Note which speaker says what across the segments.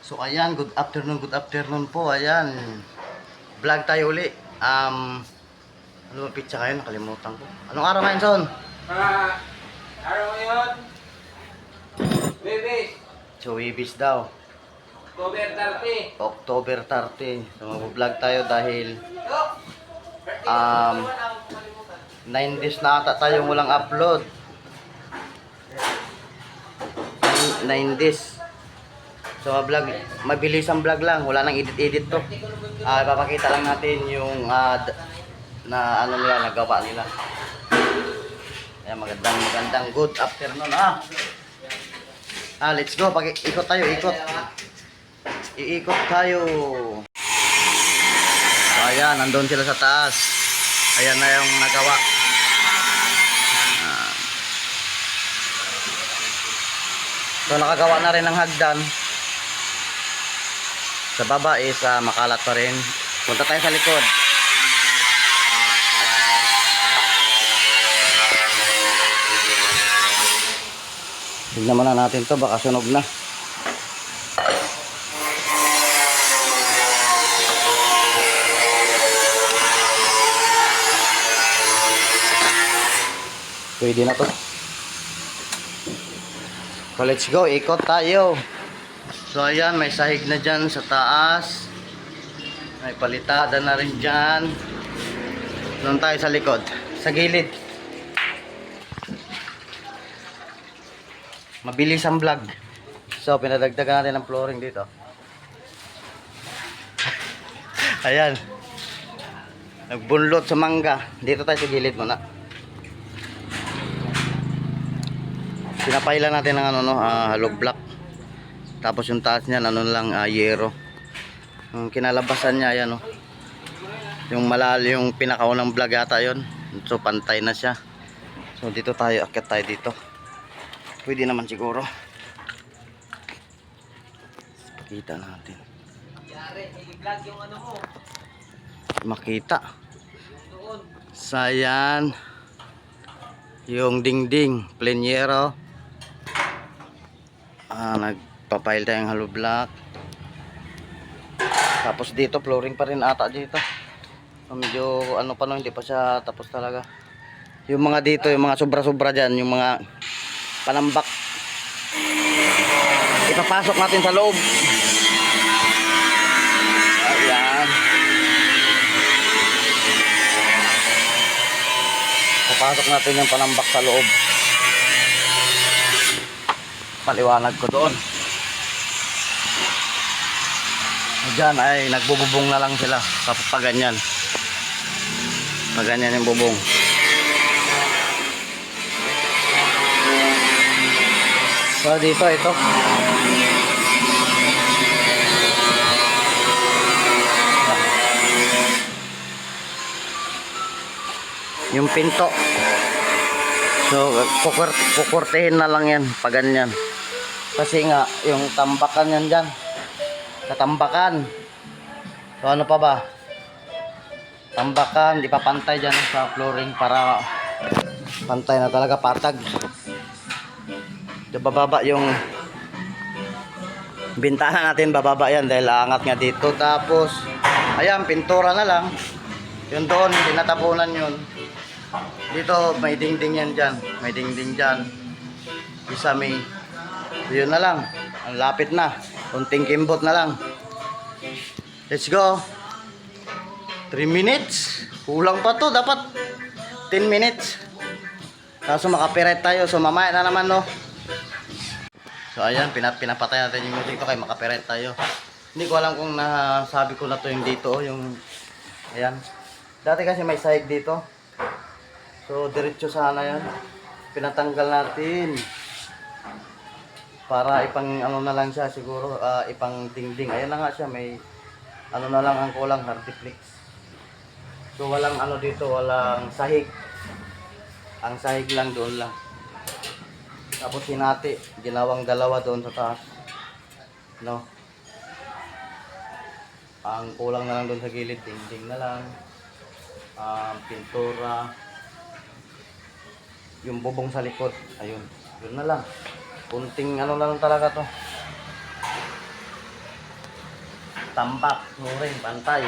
Speaker 1: So ayan, good afternoon po. Ayan. Vlog tayo uli. Ano ba pizza kayo? Nakalimutan ko. Anong araw ngayon, Son?
Speaker 2: Araw ngayon, Bebes,
Speaker 1: So ibis daw.
Speaker 2: October 30.
Speaker 1: October 30. So mag-vlog tayo dahil 9 days na ata tayo walang upload. 9 days. So vlog, mabilis ang vlog lang, wala nang edit to. Ipapakita lang natin yung na ano nila, nagawa nila. Ayan, magandang good afternoon. Let's go, ikot tayo, ikot. Iikot tayo. So ayan, nandun sila sa taas. Ayan na yung nagawa. So nakagawa na rin ng hagdan. Sa baba is makalat pa rin. Punta tayo sa likod. Tignan muna natin to, baka sunog na. Pwede na to. So let's go, ikot tayo. So ayan, may sahig na dyan sa taas. May palitada na rin dyan. Doon tayo sa likod, sa gilid. Mabilis ang vlog. So pinadagdagan natin ang flooring dito. Ayan. Nagbunlot sa mangga. Dito tayo sa gilid muna. Pinapailan natin ng hollow block. Tapos yung taas niyan lang yero. Yung kinalabasan niya ayan yung malalim, yung pinakaunang vlog yata yon. So pantay na siya. So dito tayo, akyat tayo dito. Pwede naman siguro. Pakita natin. Makita. Sayan. Yung dingding, plenyero. Nagpapail tayong hollow block. Tapos dito flooring pa rin ata dito. Medyo pa no, hindi pa siya tapos talaga. Yung mga dito, yung mga sobra-sobra diyan, yung mga panambak. Ipapasok natin sa loob. Ayan. Papasok natin yung panambak sa loob. Paliwanag ko doon. Diyan ay nagbububong na lang sila. Pag ganyan. Pag ganyan yung bubong. So dito ito. Yung pinto. So kukurtihin na lang yan pag ganyan. Kasi nga yung tambakan yan dyan. Katambakan. So ano pa ba? Tambakan, di pa pantay dyan sa flooring para pantay na talaga, patag. Bababa yung bintana natin, bababa yan dahil angat nga dito. Tapos ayan, pintura na lang. Yun doon, tinatapunan yun. Dito may dingding yan dyan. May dingding dyan. Isa may, yun na lang. Ang lapit na. Kunting kimbot na lang. Let's go. 3 minutes. Kulang pa to. Dapat 10 minutes. Kaso makapiret tayo. So mamaya na naman no. So ayan, pinapatay natin yung music to kay makapiret tayo. Hindi ko alam kung nasabi ko na to yung dito. Yung, ayan. Dati kasi may sahig dito. So diretso sana yan. Pinatanggal natin. Para ipang na lang siya siguro, ipang dingding. Ayan na nga siya, may na lang ang kulang, hardiplex. So walang dito, walang sahig. Ang sahig lang doon lang. Tapos hinati, ginawang dalawa doon sa taas. No. Ang kulang na lang doon sa gilid, dingding na lang. Pintura. Yung bubong sa likod, ayun. Yun na lang. Kunting lang talaga to. tambak, flooring, pantay.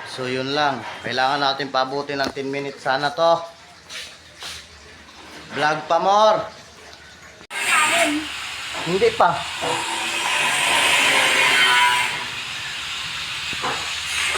Speaker 1: So yun lang. Kailangan natin pabuti ng 10 minutes sana to. Vlog pa more. Hindi pa.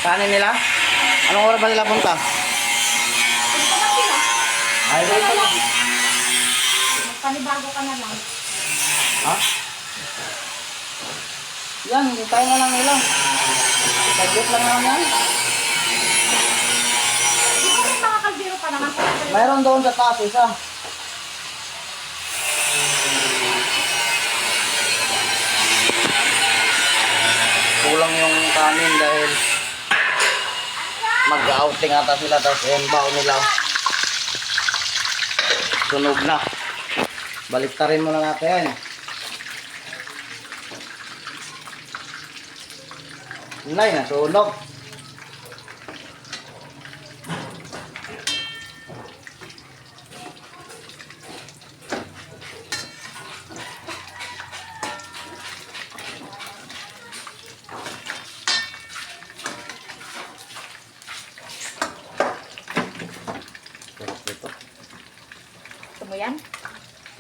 Speaker 1: Kanin nila? Anong oras ba nila punta? Ay, wait pa lang.
Speaker 3: Panibago ka na lang.
Speaker 1: Ha? Yan, tayo na lang nila. Saglit lang naman yan.
Speaker 3: Di ba may mga kaldero pa naman?
Speaker 1: Mayroon doon sa taas isa. Kulang yung kanin dahil mag-outing ata sila tapos yung baon nila sunog na. Baliktarin muna natin. Inay na sunog.
Speaker 3: Gusto mo yan?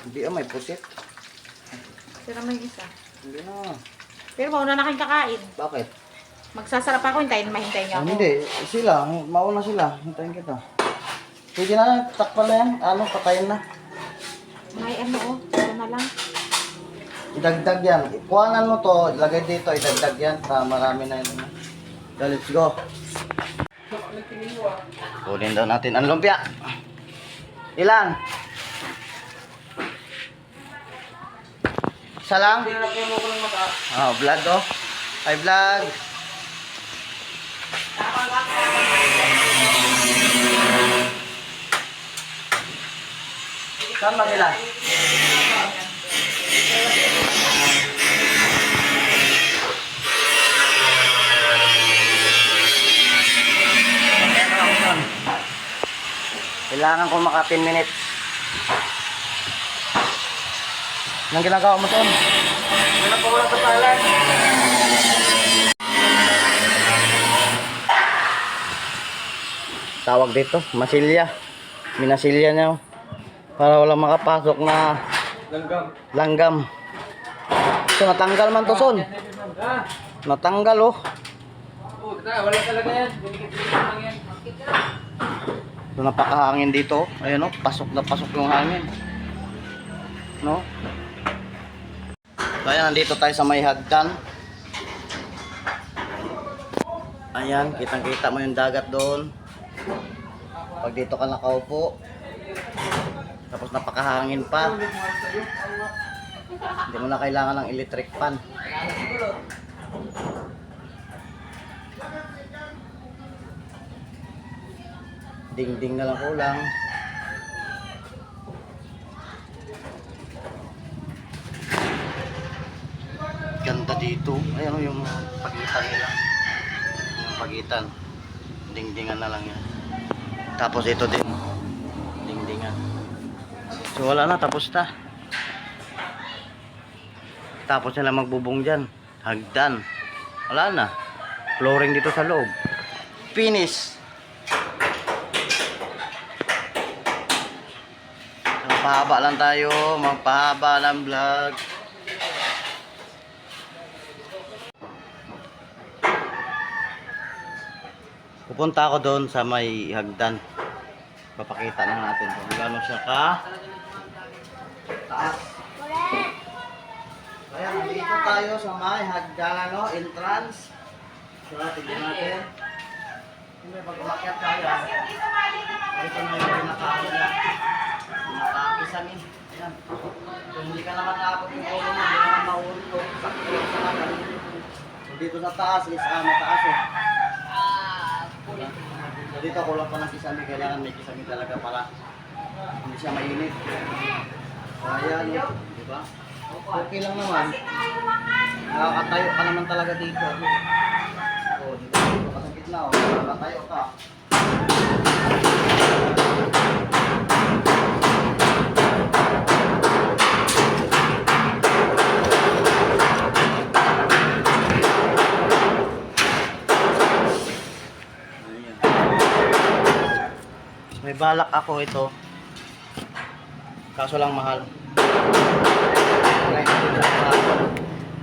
Speaker 1: Hindi may pusit.
Speaker 3: Sira mo yung isa.
Speaker 1: Hindi na.
Speaker 3: Pero mauna na kayong kakain.
Speaker 1: Bakit?
Speaker 3: Magsasarap ako, hintayin niyo ako.
Speaker 1: Hindi, sila, mauna sila. Hintayin kita. Sige na, takpan na yan. Ano, patayin na.
Speaker 3: May ano oh, ito na lang.
Speaker 1: Idagdag yan. Kuhanan mo to, ilagay dito, idagdag yan. Marami na yun. So, let's go. Kunin daw natin ang lumpia. Ilan? Isa lang? Oh, vlog oh. Hi vlog. Saan ba sila? Kailangan ko maka 10 minutes. Anong ginagawa mo, Ton? Wala pa wala pasalan. Tawag dito, masilya. Minasilya niya. Para walang makapasok na langgam. So, natanggal man to, Son. Natanggal, oh.
Speaker 2: Wala talaga yan. Dinikit-dikit lang yan.
Speaker 1: So, napakahangin dito. Ayun, oh. Pasok na pasok yung hangin. No? So, ayan, nandito tayo sa may hagdan. Ayan, kitang-kita mo yung dagat doon. Pag dito ka nakaupo, tapos napakahangin pa. Hindi mo na kailangan ng electric fan. Ding-ding na lang kulang. Ganda dito. Ayan yung pagitan nila. Yung pagitan. Ding-dingan na lang yan. Tapos ito din. Ding-dingan. So wala na. Tapos na. Tapos nila magbubong dyan. Hagdan. Wala na. Flooring dito sa loob. Finish. Magpahaba lang tayo. Magpahaba ng vlog. Pupunta ako doon sa may hagdan. Papakita lang natin kung gaano siya ka taas. Ayan, nandito tayo sa may hagdan, no? Entrance. So, tignan natin. Siyempre, pag umakyat tayo, ito na yung pinaka-hagdan. Pinaka-kisami. Ayan. Kung hindi ka naman nakapag yung polo mo, hindi naman mahulog. Sakto lang sa hagdan. So, dito sa taas is mataas eh. So, dito kulang pa ng kisami. Kailangan may kisami talaga para hindi siya mainit. So, ayan, di ba? Okay lang naman. Nakakatayo ka naman talaga dito. O, dito ka sa gitna. O, nakakatayo ka. May balak ako ito. Kaso lang mahal.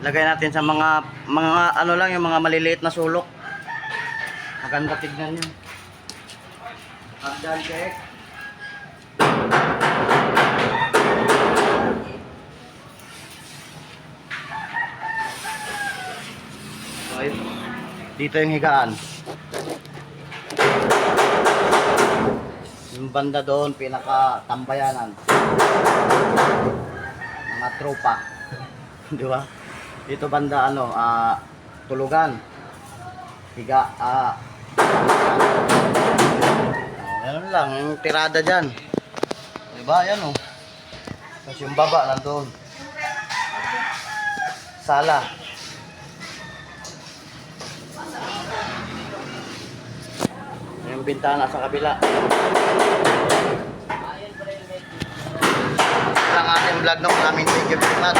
Speaker 1: Lagay natin sa mga ano lang, yung mga maliliit na sulok. Maganda tignan yun. Hagdan check. Okay. Dito yung higaan. Yung banda doon, pinaka-tambayanan. Mga tropa. Di ba? Dito banda, tulugan. Higa, ganun lang, yung tirada dyan. Di ba? Yan, oh. Tapos yung baba, nandun. Sala. Yung bintana sa kabila. Ang ating vlog no, maraming thank you very much.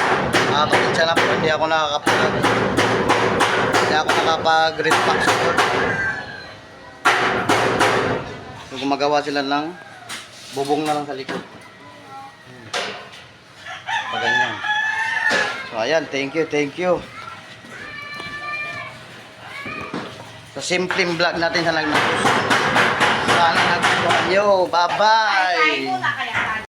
Speaker 1: Pasensya na po, hindi ako nakakapag-response sa yun. So, gumagawa sila ng bubong na lang sa likod. Pag ganyan. So ayan, thank you. So simpleng vlog natin sa nagnatos. Sana nagustuhan nyo. Bye-bye!
Speaker 3: Ay, muna kaya.